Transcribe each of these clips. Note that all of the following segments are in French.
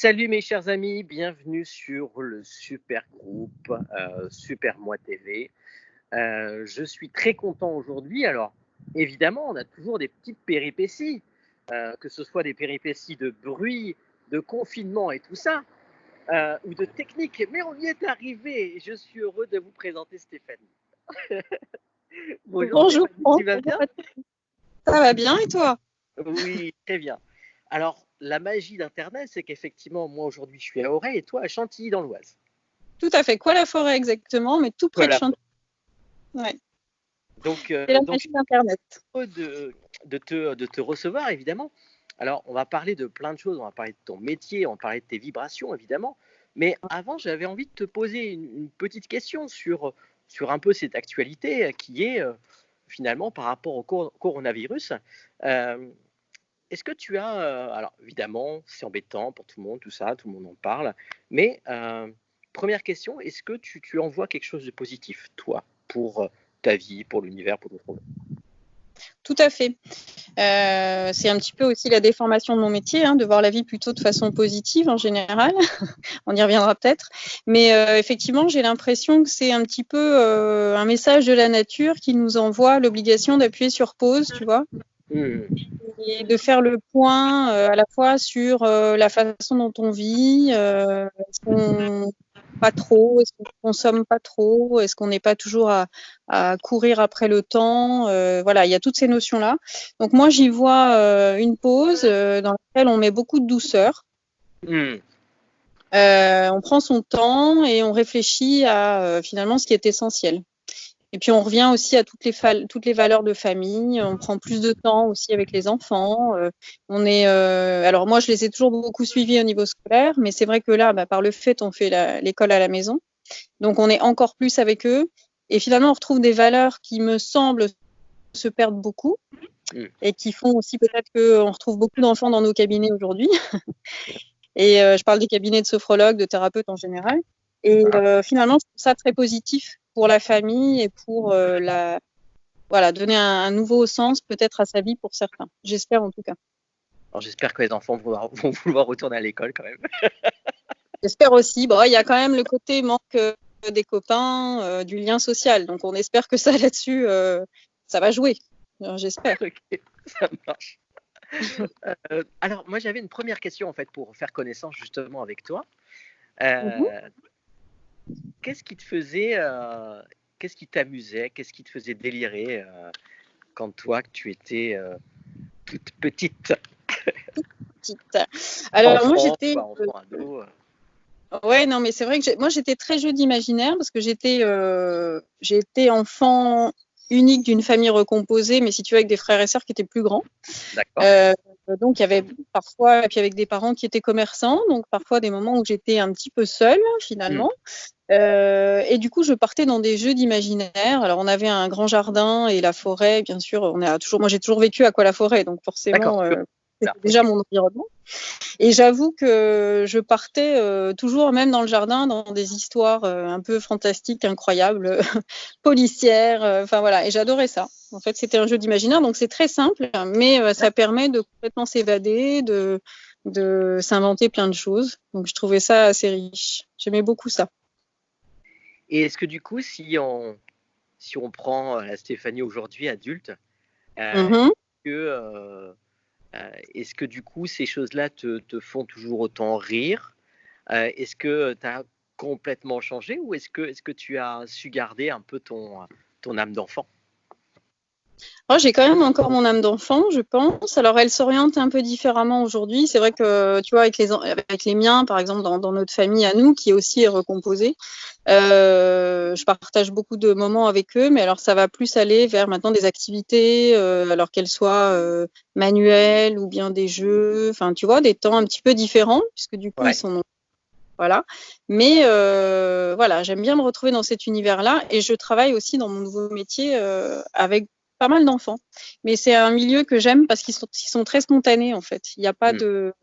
Salut mes chers amis, bienvenue sur le super groupe Super Moi TV. Je suis très content aujourd'hui. Alors évidemment, on a toujours des petites péripéties, que ce soit des péripéties de bruit, de confinement et tout ça, ou de technique, mais on y est arrivé et je suis heureux de vous présenter Stéphanie. Bonjour Bonjour, Stéphanie, tu vas bien? ça va bien et toi? Oui, très bien. Alors la magie d'Internet, c'est qu'effectivement, moi aujourd'hui je suis à Auray et toi à Chantilly dans l'Oise. Tout à fait. Quoi la forêt exactement, mais tout près de Voilà. Chantilly. Ouais. Donc, C'est la donc magie d'Internet. heureux de te recevoir, évidemment. Alors, on va parler de plein de choses. On va parler de ton métier, on va parler de tes vibrations, évidemment. Mais avant, j'avais envie de te poser une petite question sur un peu cette actualité qui est finalement par rapport au coronavirus. Euh, Est-ce que tu as, alors évidemment, c'est embêtant pour tout le monde, tout ça, tout le monde en parle, mais première question, est-ce que tu en vois quelque chose de positif, toi, pour ta vie, pour l'univers, pour ton problème? Tout à fait. C'est un petit peu aussi la déformation de mon métier, de voir la vie plutôt de façon positive en général. On y reviendra peut-être. Mais effectivement, j'ai l'impression que c'est un petit peu un message de la nature qui nous envoie l'obligation d'appuyer sur pause, tu vois, et de faire le point à la fois sur la façon dont on vit, est-ce qu'on pas trop, est-ce qu'on consomme pas trop, est-ce qu'on n'est pas toujours à courir après le temps, voilà, il y a toutes ces notions-là. Donc moi, j'y vois une pause dans laquelle on met beaucoup de douceur. Mmh. On prend son temps et on réfléchit à finalement ce qui est essentiel. Et puis on revient aussi à toutes les valeurs de famille. On prend plus de temps aussi avec les enfants. Alors moi, je les ai toujours beaucoup suivis au niveau scolaire, mais c'est vrai que là, par le fait, on fait l'école à la maison, donc on est encore plus avec eux. Et finalement, on retrouve des valeurs qui me semblent se perdre beaucoup Mmh. et qui font aussi peut-être qu'on retrouve beaucoup d'enfants dans nos cabinets aujourd'hui. Et je parle des cabinets de sophrologues, de thérapeutes en général. Et finalement, je trouve ça très positif pour la famille et pour voilà, donner un nouveau sens peut-être à sa vie pour certains. J'espère en tout cas. Alors j'espère que les enfants vont vouloir retourner à l'école quand même. J'espère aussi. Bon, il y a quand même le côté manque des copains, du lien social. Donc on espère que ça là-dessus, ça va jouer. Alors, j'espère. Ok, ça marche. Alors moi j'avais une première question en fait pour faire connaissance justement avec toi. Mhm. Euh, Qu'est-ce qui te faisait, qu'est-ce qui t'amusait, qu'est-ce qui te faisait délirer quand toi que tu étais toute petite, Petite. Alors moi enfant, j'étais, pas enfant, ado. ouais, non, mais c'est vrai que moi j'étais très jeu d'imaginaire parce que j'étais enfant unique d'une famille recomposée, mais si tu veux avec des frères et sœurs qui étaient plus grands. D'accord. Euh, donc il y avait parfois, et puis avec des parents qui étaient commerçants, donc parfois des moments où j'étais un petit peu seule Hmm. finalement. Et du coup je partais dans des jeux d'imaginaire. Alors on avait un grand jardin et la forêt, bien sûr. Moi j'ai toujours vécu à quoi la forêt, donc D'accord. forcément Là, c'était déjà ok. mon environnement. Et j'avoue que je partais toujours, même dans le jardin, dans des histoires un peu fantastiques, incroyables, policières. Enfin voilà, et j'adorais ça. En fait, c'était un jeu d'imaginaire, donc c'est très simple, mais ça permet de complètement s'évader, de s'inventer plein de choses. Donc je trouvais ça assez riche. J'aimais beaucoup ça. Et est-ce que du coup, si on prend la Stéphanie aujourd'hui adulte, Mhm. est-ce que du coup ces choses-là te font toujours autant rire? Est-ce que tu as complètement changé ou est-ce que tu as su garder un peu ton âme d'enfant? Oh, j'ai quand même encore mon âme d'enfant, je pense. Alors, elle s'oriente un peu différemment aujourd'hui. C'est vrai que, tu vois, avec les miens, par exemple, dans notre famille à nous, qui aussi est recomposée, je partage beaucoup de moments avec eux, mais alors ça va plus aller vers maintenant des activités, alors qu'elles soient manuelles ou bien des jeux, enfin, tu vois, des temps un petit peu différents, puisque du coup, ils Ouais. sont... Voilà. Mais voilà, j'aime bien me retrouver dans cet univers-là et je travaille aussi dans mon nouveau métier avec pas mal d'enfants. Mais c'est un milieu que j'aime parce qu'ils sont très spontanés en fait. Il n'y a pas Hmm. de,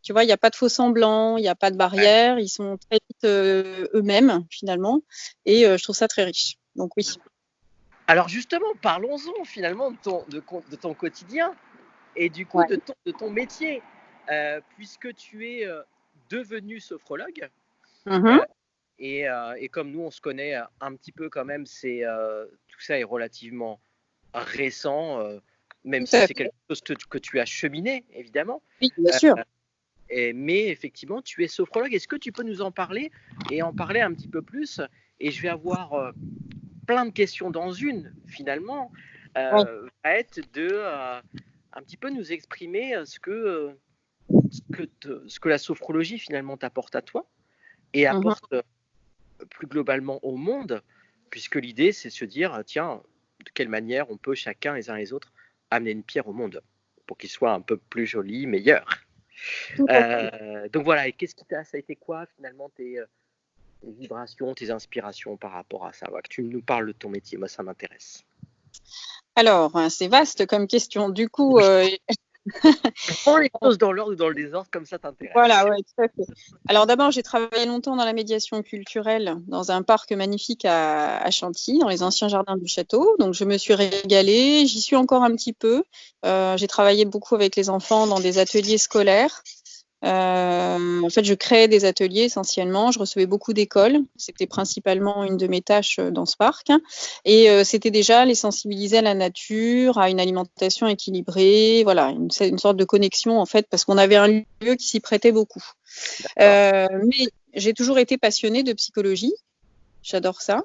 tu vois, il n'y a pas de faux semblants, il n'y a pas de Ouais. barrière. Ils sont très vite eux-mêmes finalement et je trouve ça très riche. Donc oui. Alors justement, parlons-en finalement de ton quotidien et du coup Ouais. de ton métier. puisque tu es devenu sophrologue. Mhm. Et comme nous, on se connaît un petit peu quand même, tout ça est relativement récent, même Tout si à c'est fait. quelque chose que tu as cheminé, évidemment. Oui, bien Euh, sûr. mais effectivement, tu es sophrologue. Est-ce que tu peux nous en parler et en parler un petit peu plus? Et je vais avoir plein de questions dans une, finalement, Oui. va être de un petit peu nous exprimer ce que la sophrologie, finalement, t'apporte à toi et Mhm. apporte plus globalement au monde, puisque l'idée, c'est de se dire, tiens, de quelle manière on peut chacun les uns les autres amener une pierre au monde pour qu'il soit un peu plus joli, meilleur. Tout à fait. Donc voilà, et ça a été quoi finalement tes vibrations, tes inspirations par rapport à ça? Que tu nous parles de ton métier, moi ça m'intéresse. Alors, c'est vaste comme question. Du coup, Oui. Prends les choses dans l'ordre ou dans le désordre, comme ça t'intéresse. voilà, ouais, tout à fait. Alors d'abord, j'ai travaillé longtemps dans la médiation culturelle dans un parc magnifique à Chantilly, dans les anciens jardins du château. Donc je me suis régalée, j'y suis encore un petit peu. J'ai travaillé beaucoup avec les enfants dans des ateliers scolaires. En fait, je créais des ateliers essentiellement. Je recevais beaucoup d'écoles. C'était principalement une de mes tâches dans ce parc. Et c'était déjà les sensibiliser à la nature, à une alimentation équilibrée. Voilà, une sorte de connexion en fait, parce qu'on avait un lieu qui s'y prêtait beaucoup. Mais j'ai toujours été passionnée de psychologie. J'adore ça.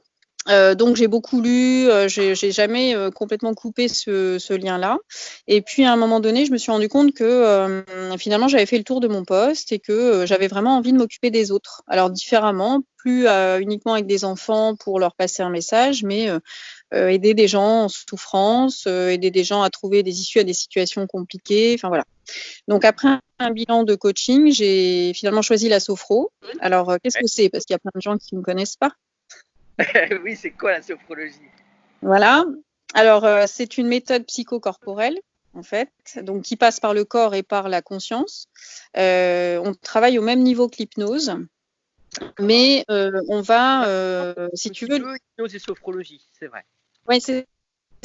Donc j'ai beaucoup lu, j'ai jamais complètement coupé ce lien-là. Et puis à un moment donné, je me suis rendu compte que finalement j'avais fait le tour de mon poste et que j'avais vraiment envie de m'occuper des autres. Alors différemment, plus uniquement avec des enfants pour leur passer un message, mais aider des gens en souffrance, aider des gens à trouver des issues à des situations compliquées. Enfin voilà. Donc après un bilan de coaching, j'ai finalement choisi la sophro. Alors qu'est-ce que c'est? Parce qu'il y a plein de gens qui ne me connaissent pas. Oui, c'est quoi la sophrologie? Voilà. Alors, c'est une méthode psychocorporelle, en fait, donc qui passe par le corps et par la conscience. On travaille au même niveau que l'hypnose, mais on va, si Un tu petit veux, peu hypnose et sophrologie, c'est vrai. ouais, c'est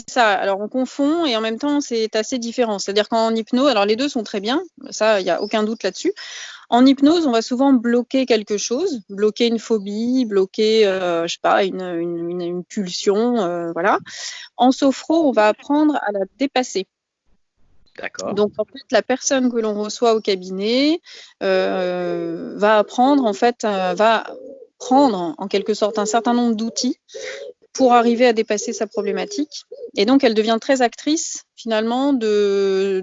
ça. Alors, on confond et en même temps, c'est assez différent. C'est-à-dire qu'en hypnose, alors les deux sont très bien, ça, il n'y a aucun doute là-dessus. En hypnose, on va souvent bloquer quelque chose, bloquer une phobie, bloquer, je sais pas, une pulsion, voilà. En sophro, on va apprendre à la dépasser. D'accord. Donc, en fait, la personne que l'on reçoit au cabinet va apprendre, en fait, va prendre en quelque sorte un certain nombre d'outils pour arriver à dépasser sa problématique. Et donc, elle devient très actrice, finalement, de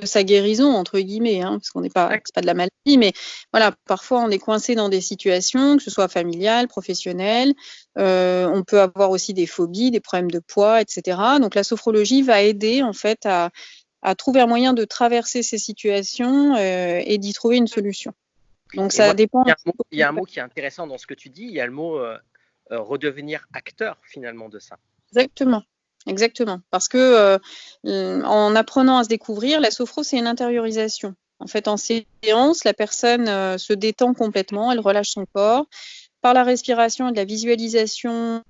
sa guérison, entre guillemets, hein, parce qu'on n'est pas, c'est pas de la maladie, mais voilà, parfois on est coincé dans des situations, que ce soit familiales, professionnelles. On peut avoir aussi des phobies, des problèmes de poids, etc. Donc, la sophrologie va aider, en fait, à trouver un moyen de traverser ces situations et d'y trouver une solution. Donc, Et ça moi, dépend. il y a un mot qui est intéressant dans ce que tu dis, il y a le mot redevenir acteur finalement de ça. Exactement. Exactement. Parce que en apprenant à se découvrir, la sophro, c'est une intériorisation. En fait, en séance, la personne se détend complètement, elle relâche son corps. Par la respiration et de la visualisation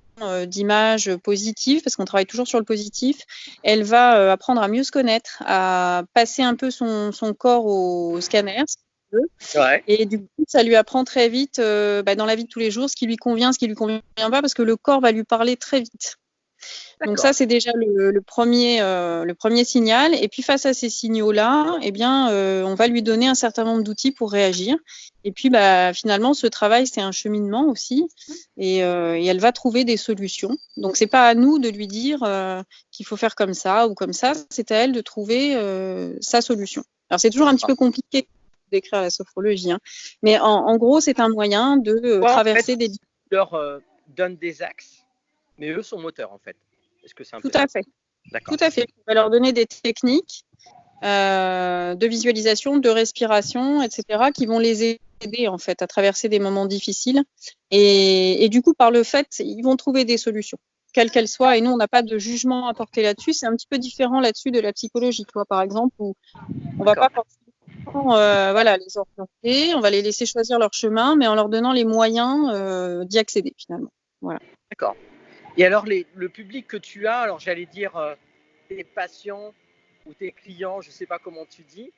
d'images positives, parce qu'on travaille toujours sur le positif, elle va apprendre à mieux se connaître, à passer un peu son corps au scanner, si tu veux. Ouais. Et du coup, ça lui apprend très vite dans la vie de tous les jours ce qui lui convient, ce qui lui convient pas, parce que le corps va lui parler très vite. Donc ça, D'accord. c'est déjà le premier signal. Et puis face à ces signaux-là, eh bien, on va lui donner un certain nombre d'outils pour réagir. Et puis, finalement, ce travail, c'est un cheminement aussi, et elle va trouver des solutions. Donc, c'est pas à nous de lui dire qu'il faut faire comme ça ou comme ça. C'est à elle de trouver sa solution. Alors, c'est toujours un petit peu compliqué d'écrire la sophrologie, hein. Mais en gros, c'est un moyen de Toi, en fait, traverser des... tu leur donnes des axes, mais eux sont moteurs en fait. Est-ce que c'est un Tout peu ça? à fait. Tout D'accord. à fait. On va leur donner des techniques de visualisation, de respiration, etc., qui vont les aider en fait à traverser des moments difficiles. Et du coup, par le fait, ils vont trouver des solutions, quelles qu'elles soient. Et nous, on n'a pas de jugement à porter là-dessus. C'est un petit peu différent là-dessus de la psychologie, tu vois, par exemple, où on va pas forcément les orienter, on va les laisser choisir leur chemin, mais en leur donnant les moyens d'y accéder finalement. Voilà. D'accord. Et alors, le public que tu as, alors j'allais dire tes patients ou tes clients, je ne sais pas comment tu dis,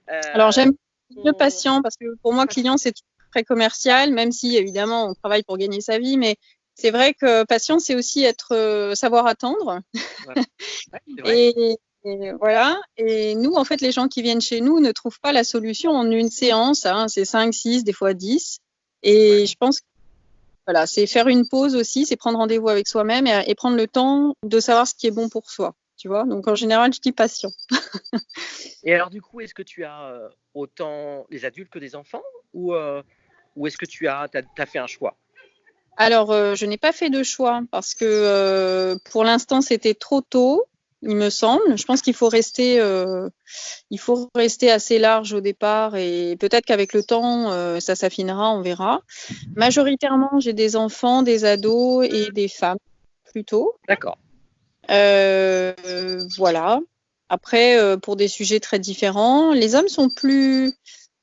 Alors, j'aime le on- patient parce que pour moi, client, c'est très commercial, même si évidemment, on travaille pour gagner sa vie. Mais c'est vrai que patient, c'est aussi savoir attendre. Ouais, ouais, c'est vrai. Et voilà. Et nous, en fait, les gens qui viennent chez nous ne trouvent pas la solution en une séance. Hein. C'est 5, 6, des fois 10. Et Ouais. je pense que voilà, c'est faire une pause aussi, c'est prendre rendez-vous avec soi-même et prendre le temps de savoir ce qui est bon pour soi. Tu vois, donc en général, je dis patient. Et alors, du coup, est-ce que tu as autant les adultes que des enfants ou est-ce que t'as fait un choix? Alors, je n'ai pas fait de choix parce que pour l'instant, c'était trop tôt, il me semble. Je pense il faut rester assez large au départ et peut-être qu'avec le temps, ça s'affinera, on verra. Majoritairement, j'ai des enfants, des ados et des femmes plutôt. D'accord. Voilà. Après, pour des sujets très différents, les hommes sont plus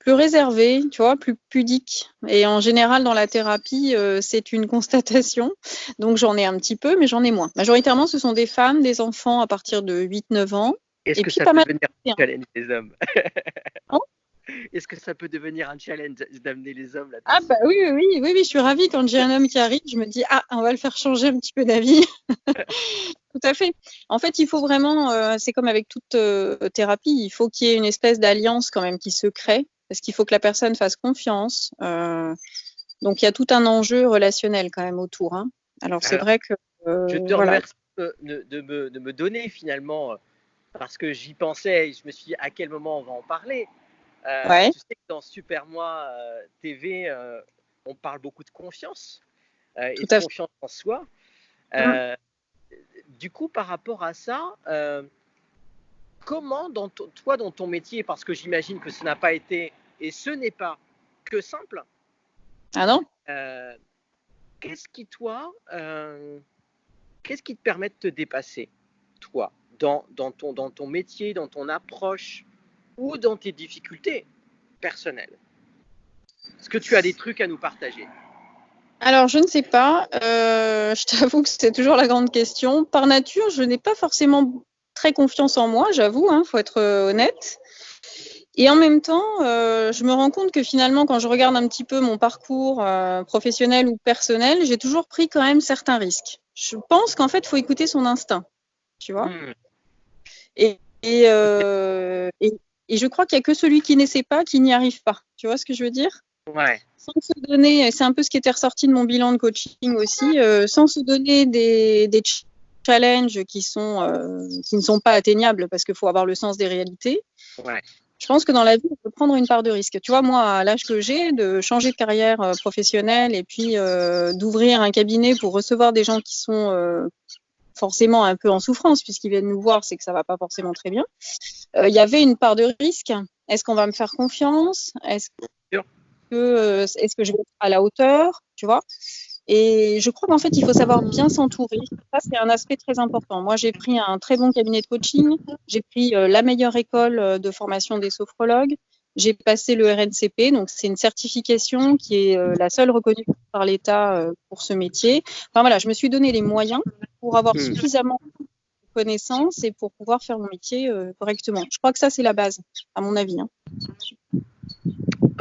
réservés, tu vois, plus pudiques. Et en général, dans la thérapie, c'est une constatation. Donc, j'en ai un petit peu, mais j'en ai moins. Majoritairement, ce sont des femmes, des enfants à partir de 8-9 ans. Est-ce Et que puis, ça pas peut mal devenir de un challenge des hommes? hein. Est-ce que ça peut devenir un challenge d'amener les hommes Ah, là-dessus? bah oui, oui, oui, oui, oui, je suis ravie quand j'ai un homme qui arrive. Je me dis, ah, on va le faire changer un petit peu d'avis. Tout à fait. En fait, il faut vraiment, c'est comme avec toute thérapie, il faut qu'il y ait une espèce d'alliance quand même qui se crée, parce qu'il faut que la personne fasse confiance. Donc, il y a tout un enjeu relationnel quand même autour. Hein. Alors, c'est Alors, vrai que, je te voilà. remercie de me donner finalement, parce que j'y pensais et je me suis dit à quel moment on va en parler. Ouais, Tu sais que dans Super Moi TV, on parle beaucoup de confiance et tout de à fait. confiance en soi. Mm. Euh, du coup, par rapport à ça, comment toi, dans ton métier, parce que j'imagine que ce n'a pas été, et ce n'est pas que simple, Ah non? euh, qu'est-ce qui, toi, qu'est-ce qui te permet de te dépasser, toi, dans ton métier, dans ton approche ou dans tes difficultés personnelles? Est-ce que tu as des trucs à nous partager? Alors, je ne sais pas. Je t'avoue que c'est toujours la grande question. Par nature, je n'ai pas forcément très confiance en moi, j'avoue, hein, faut être honnête. Et en même temps, je me rends compte que finalement, quand je regarde un petit peu mon parcours professionnel ou personnel, j'ai toujours pris quand même certains risques. Je pense qu'en fait, il faut écouter son instinct, tu vois. Hmm, Et, et, euh, et, et je crois qu'il n'y a que celui qui n'essaie pas qui n'y arrive pas. Tu vois ce que je veux dire? ouais. Sans se donner, c'est un peu ce qui était ressorti de mon bilan de coaching aussi, sans se donner des challenges qui ne sont pas atteignables parce qu'il faut avoir le sens des réalités. Ouais. Je pense que dans la vie, on peut prendre une part de risque. Tu vois, moi, à l'âge que j'ai, de changer de carrière professionnelle et puis d'ouvrir un cabinet pour recevoir des gens qui sont forcément un peu en souffrance, puisqu'ils viennent nous voir, c'est que ça va pas forcément très bien. Il y avait une part de risque. Est-ce qu'on va me faire confiance? Est-ce que je vais être à la hauteur? Tu vois? Et je crois qu'en fait, il faut savoir bien s'entourer. Ça, c'est un aspect très important. Moi, j'ai pris un très bon cabinet de coaching. J'ai pris la meilleure école de formation des sophrologues. J'ai passé le RNCP, donc c'est une certification qui est la seule reconnue par l'État pour ce métier. Enfin voilà, je me suis donné les moyens pour avoir Hmm. suffisamment de connaissances et pour pouvoir faire mon métier correctement. Je crois que ça, c'est la base, à mon avis. Hein.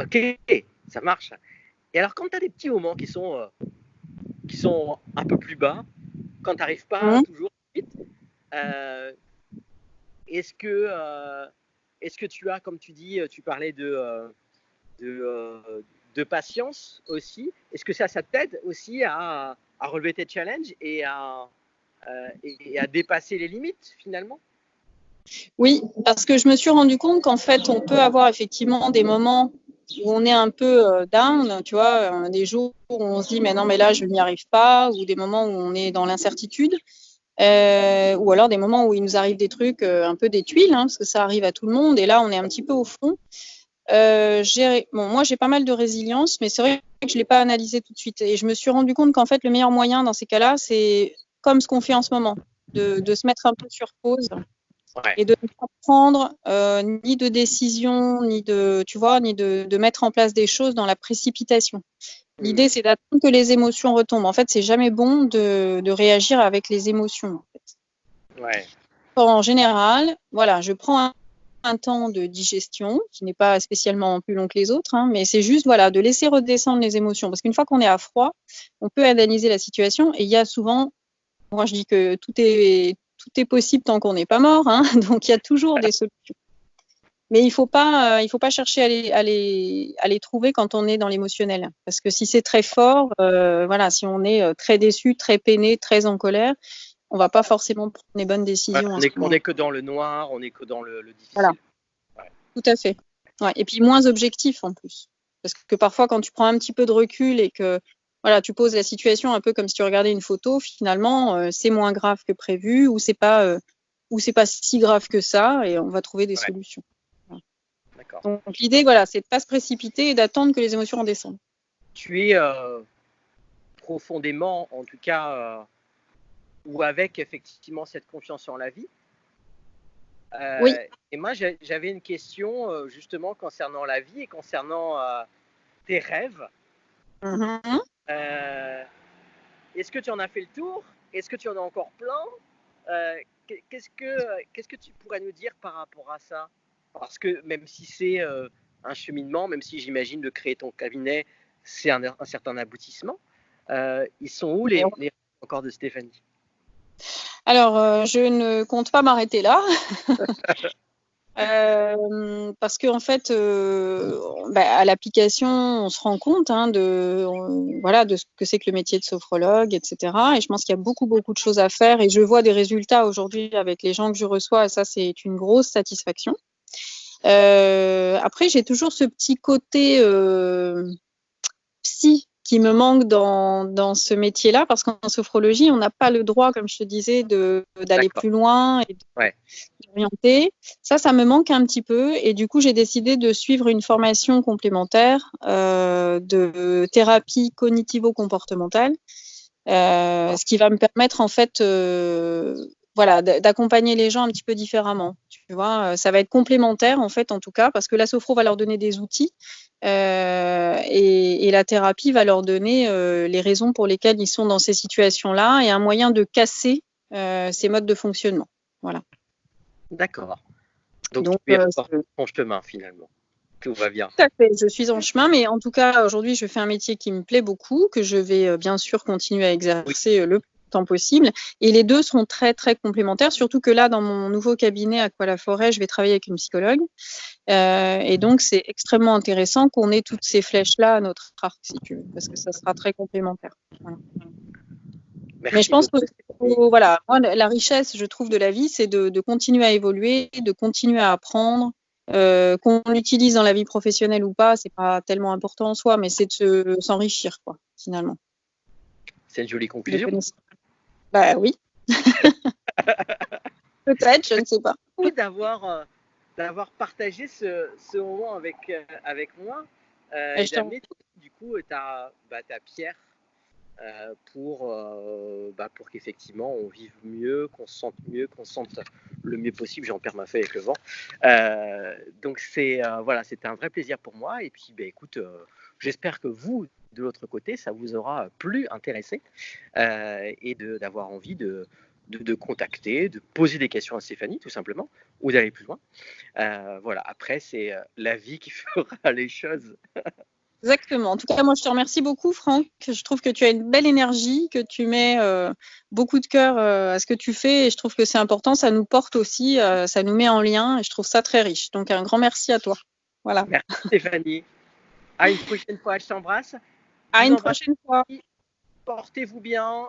Ok, ça marche. Et alors, quand tu as des petits moments qui sont un peu plus bas, quand tu n'arrives pas Mmh. toujours vite, euh, est-ce que, euh, est-ce que tu as, comme tu dis, tu parlais de, euh, de patience aussi, est-ce que ça t'aide aussi à relever tes challenges et à dépasser les limites finalement? Oui, parce que je me suis rendu compte qu'en fait, on peut avoir effectivement des moments où on est un peu down, tu vois, des jours où on se dit mais non mais là je n'y arrive pas, ou des moments où on est dans l'incertitude, ou alors des moments où il nous arrive des trucs un peu des tuiles, hein, parce que ça arrive à tout le monde, et là on est un petit peu au fond. Moi j'ai pas mal de résilience, mais c'est vrai que je l'ai pas analysé tout de suite, et je me suis rendu compte qu'en fait le meilleur moyen dans ces cas-là, c'est comme ce qu'on fait en ce moment, de se mettre un peu sur pause Ouais. et de ne pas prendre ni de décision, ni de, tu vois, ni de mettre en place des choses dans la précipitation. L'idée, c'est d'attendre que les émotions retombent. En fait, c'est jamais bon de réagir avec les émotions. En fait. Ouais. En général, voilà, je prends un un temps de digestion qui n'est pas spécialement plus long que les autres, hein, mais c'est juste de laisser redescendre les émotions. Parce qu'une fois qu'on est à froid, on peut analyser la situation et il y a souvent, moi je dis que tout est possible tant qu'on n'est pas mort, hein, donc il y a toujours des solutions. Mais il faut pas chercher à les trouver quand on est dans l'émotionnel. Parce que si c'est très fort, si on est très déçu, très peiné, très en colère, on va pas forcément prendre les bonnes décisions. On n'est que dans le noir, on n'est que dans le difficile. Voilà. Ouais. Tout à fait. Ouais. Et puis moins objectif en plus. Parce que parfois, quand tu prends un petit peu de recul et que tu poses la situation un peu comme si tu regardais une photo, finalement, c'est moins grave que prévu ou c'est pas si grave que ça et on va trouver des solutions. Donc l'idée, c'est de ne pas se précipiter et d'attendre que les émotions redescendent. Tu es profondément, en tout cas, ou avec effectivement cette confiance en la vie. Oui. Et moi, j'avais une question justement concernant la vie et concernant tes rêves. Mm-hmm. Est-ce que tu en as fait le tour? Est-ce que tu en as encore plein? Qu'est-ce que tu pourrais nous dire par rapport à ça? Parce que même si c'est un cheminement, même si j'imagine de créer ton cabinet, c'est un certain aboutissement, ils sont où les rêves encore de Stéphanie? Alors, je ne compte pas m'arrêter là. Parce qu'en fait, à l'application, on se rend compte de ce que c'est que le métier de sophrologue, etc. Et je pense qu'il y a beaucoup, beaucoup de choses à faire. Et je vois des résultats aujourd'hui avec les gens que je reçois. Et ça, c'est une grosse satisfaction. Après, j'ai toujours ce petit côté psy qui me manque dans ce métier-là, parce qu'en sophrologie, on n'a pas le droit, comme je te disais, d'aller plus loin et d'orienter. Ça me manque un petit peu. Et du coup, j'ai décidé de suivre une formation complémentaire de thérapie cognitivo-comportementale, ce qui va me permettre, en fait, d'accompagner les gens un petit peu différemment. Tu vois, ça va être complémentaire, en fait, en tout cas, parce que la sophro va leur donner des outils. Et la thérapie va leur donner les raisons pour lesquelles ils sont dans ces situations-là et un moyen de casser ces modes de fonctionnement. Voilà. D'accord. Donc tu es encore en chemin finalement. Tout va bien. Tout à fait. Je suis en chemin, mais en tout cas, aujourd'hui, je fais un métier qui me plaît beaucoup, que je vais bien sûr continuer à exercer le plus temps possible. Et les deux sont très, très complémentaires, surtout que là, dans mon nouveau cabinet Aqua-la-Forêt, je vais travailler avec une psychologue. Et donc, c'est extrêmement intéressant qu'on ait toutes ces flèches-là à notre arc, si tu veux, parce que ça sera très complémentaire. Voilà. Mais je pense que moi, la richesse, je trouve, de la vie, c'est de continuer à évoluer, de continuer à apprendre. Qu'on l'utilise dans la vie professionnelle ou pas, c'est pas tellement important en soi, mais c'est de s'enrichir, quoi, finalement. C'est une jolie conclusion. Bah oui. Peut-être, je ne sais pas. D'avoir partagé ce moment avec moi et d'amener du coup ta pierre pour qu'effectivement on vive mieux, qu'on se sente mieux, qu'on se sente le mieux possible. J'en perds ma feuille avec le vent. Donc c'était un vrai plaisir pour moi. Et puis écoute, j'espère que vous, de l'autre côté, ça vous aura plus intéressé et d'avoir envie de contacter, de poser des questions à Stéphanie, tout simplement, ou d'aller plus loin. Après, c'est la vie qui fera les choses. Exactement. En tout cas, moi, je te remercie beaucoup, Franck. Je trouve que tu as une belle énergie, que tu mets beaucoup de cœur à ce que tu fais. Et je trouve que c'est important. Ça nous porte aussi, ça nous met en lien. Et je trouve ça très riche. Donc, un grand merci à toi. Voilà. Merci, Stéphanie. À une prochaine fois. Je t'embrasse. À une prochaine fois. Portez-vous bien.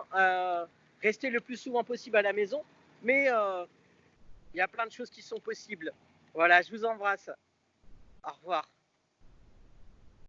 Restez le plus souvent possible à la maison. Mais il y a plein de choses qui sont possibles. Voilà, je vous embrasse. Au revoir.